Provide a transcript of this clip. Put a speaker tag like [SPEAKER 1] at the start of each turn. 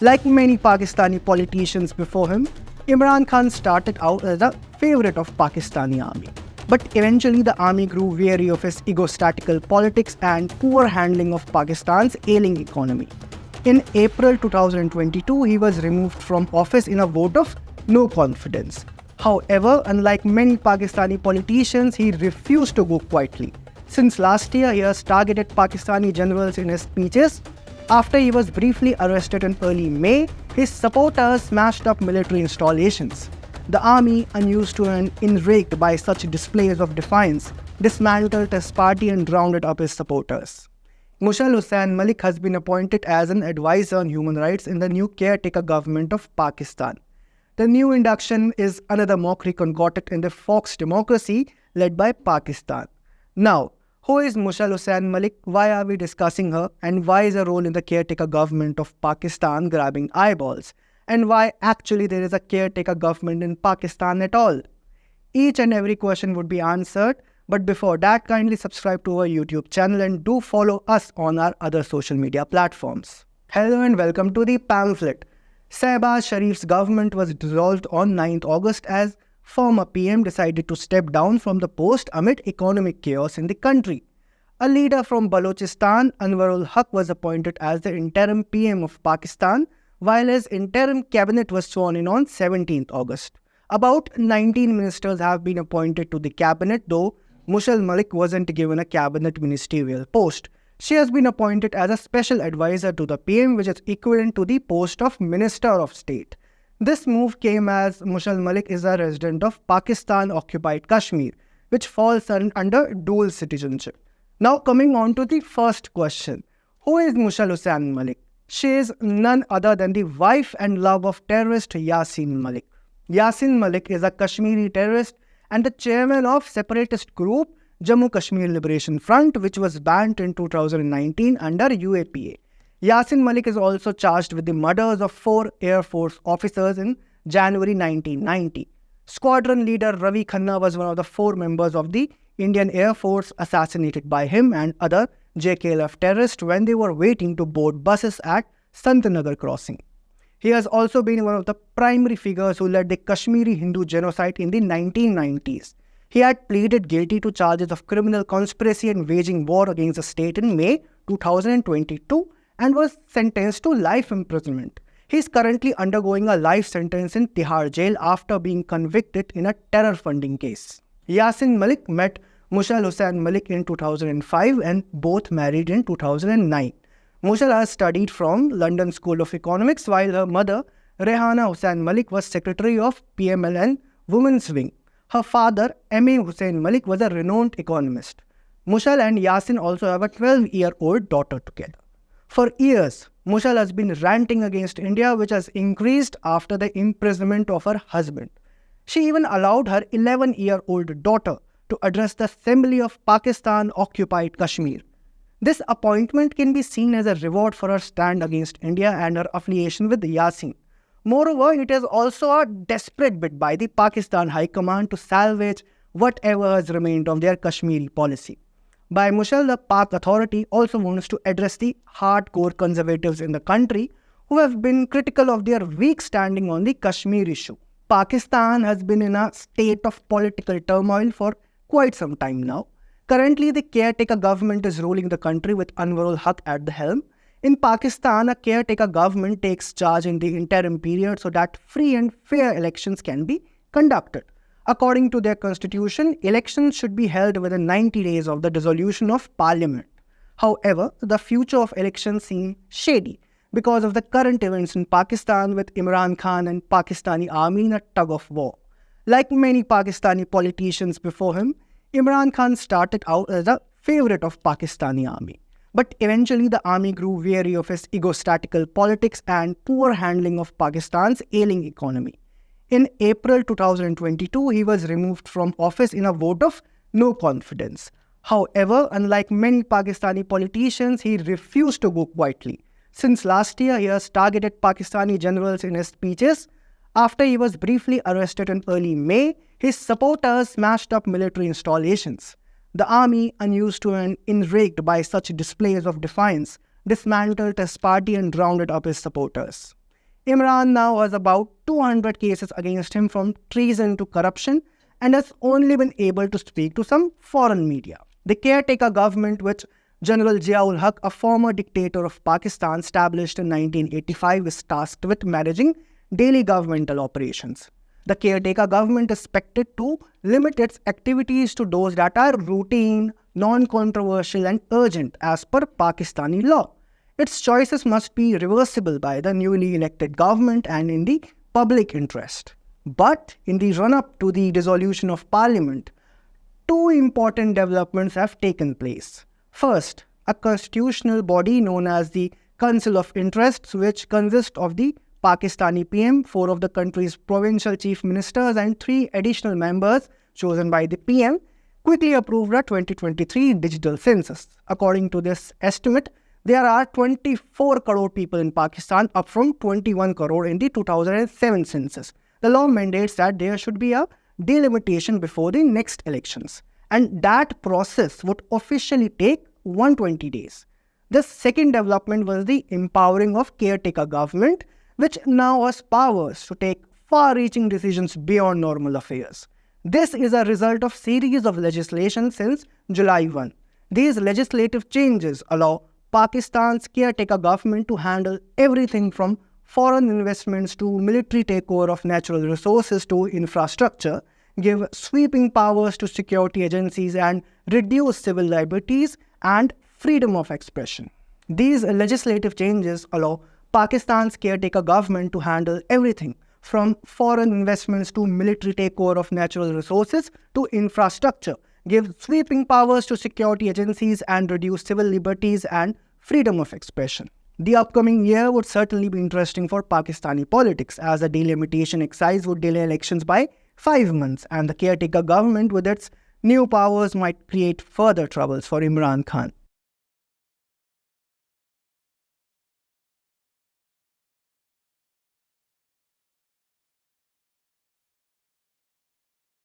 [SPEAKER 1] Like many Pakistani politicians before him, Imran Khan started out as a favorite of Pakistani army. But eventually the army grew weary of his egotistical politics and poor handling of Pakistan's ailing economy. In April 2022, he was removed from office in a vote of no confidence. However, unlike many Pakistani politicians, he refused to go quietly. Since last year, he has targeted Pakistani generals in his speeches. After he was briefly arrested in early May, his supporters smashed up military installations. The army, unused to and enraged by such displays of defiance, dismantled his party and rounded up his supporters. Mushal Hussain Malik has been appointed as an advisor on human rights in the new Caretaker government of Pakistan. The new induction is another mockery concocted in the faux democracy led by Pakistan. Now, who is Mushal Hussain Malik? Why are we discussing her? And why is her role in the caretaker government of Pakistan grabbing eyeballs? And why actually there is a caretaker government in Pakistan at all? Each and every question would be answered. But before that, kindly subscribe to our YouTube channel and do follow us on our other social media platforms. Hello and welcome to the Pamphlet. Shehbaz Sharif's government was dissolved on 9th August as former PM decided to step down from the post amid economic chaos in the country. A leader from Balochistan, Anwarul was appointed as the interim PM of Pakistan, while his interim cabinet was sworn in on 17th August. About 19 ministers have been appointed to the cabinet, though Mushal Malik wasn't given a cabinet ministerial post. She has been appointed as a special advisor to the PM, which is equivalent to the post of Minister of State. This move came as Mushal Malik is a resident of Pakistan-occupied Kashmir, which falls under dual citizenship. Now coming on to the first question. Who is Mushal Hussain Malik? She is none other than the wife and love of terrorist Yasin Malik. Yasin Malik is a Kashmiri terrorist and the chairman of separatist group Jammu Kashmir Liberation Front, which was banned in 2019 under UAPA. Yasin Malik is also charged with the murders of 4 Air Force officers in January 1990. Squadron leader Ravi Khanna was one of the 4 members of the Indian Air Force assassinated by him and other JKLF terrorists when they were waiting to board buses at Santnagar crossing. He has also been one of the primary figures who led the Kashmiri Hindu genocide in the 1990s. He had pleaded guilty to charges of criminal conspiracy and waging war against the state in May 2022 and was sentenced to life imprisonment. He is currently undergoing a life sentence in Tihar jail after being convicted in a terror funding case. Yasin Malik met Mushal Hussain Malik in 2005 and both married in 2009. Mushal has studied from London School of Economics while her mother, Rehana Hussain Malik, was secretary of PMLN Women's Wing. Her father, M.A. Hussain Malik, was a renowned economist. Mushal and Yasin also have a 12-year-old daughter together. For years, Mushal has been ranting against India, which has increased after the imprisonment of her husband. She even allowed her 11-year-old daughter to address the Assembly of Pakistan-occupied Kashmir. This appointment can be seen as a reward for her stand against India and her affiliation with Yasin. Moreover, it is also a desperate bid by the Pakistan High Command to salvage whatever has remained of their Kashmiri policy. By Mushal, the Pak Authority also wants to address the hardcore conservatives in the country who have been critical of their weak standing on the Kashmir issue. Pakistan has been in a state of political turmoil for quite some time now. Currently, the caretaker government is ruling the country with Anwarul at the helm. In Pakistan, a caretaker government takes charge in the interim period so that free and fair elections can be conducted. According to their constitution, elections should be held within 90 days of the dissolution of parliament. However, the future of elections seems shady because of the current events in Pakistan with Imran Khan and Pakistani army in a tug of war. Like many Pakistani politicians before him, Imran Khan started out as a favorite of Pakistani army. But eventually the army grew weary of his egotistical politics and poor handling of Pakistan's ailing economy. In April 2022, he was removed from office in a vote of no confidence. However, unlike many Pakistani politicians, he refused to go quietly. Since last year, he has targeted Pakistani generals in his speeches. After he was briefly arrested in early May, his supporters smashed up military installations. The army, unused to and enraged by such displays of defiance, dismantled his party and rounded up his supporters. Imran now has about 200 cases against him from treason to corruption and has only been able to speak to some foreign media. The caretaker government, which General Ziaul Haq, a former dictator of Pakistan, established in 1985, is tasked with managing daily governmental operations. The caretaker government is expected to limit its activities to those that are routine, non-controversial and urgent as per Pakistani law. Its choices must be reversible by the newly elected government and in the public interest. But in the run-up to the dissolution of parliament, two important developments have taken place. First, a constitutional body known as the Council of Interests, which consists of the Pakistani PM, 4 of the country's provincial chief ministers and 3 additional members chosen by the PM, quickly approved the 2023 digital census. According to this estimate, there are 24 crore people in Pakistan, up from 21 crore in the 2007 census. The law mandates that there should be a delimitation before the next elections, and that process would officially take 120 days. The second development was the empowering of caretaker government, which now has powers to take far-reaching decisions beyond normal affairs. This is a result of series of legislation since July 1. These legislative changes allow Pakistan's caretaker government to handle everything from foreign investments to military takeover of natural resources to infrastructure, give sweeping powers to security agencies and reduce civil liberties and freedom of expression. These legislative changes allow Pakistan's caretaker government to handle everything from foreign investments to military takeover of natural resources to infrastructure, give sweeping powers to security agencies and reduce civil liberties and freedom of expression. The upcoming year would certainly be interesting for Pakistani politics, as the delimitation exercise would delay elections by 5 months, and the caretaker government with its new powers might create further troubles for Imran Khan.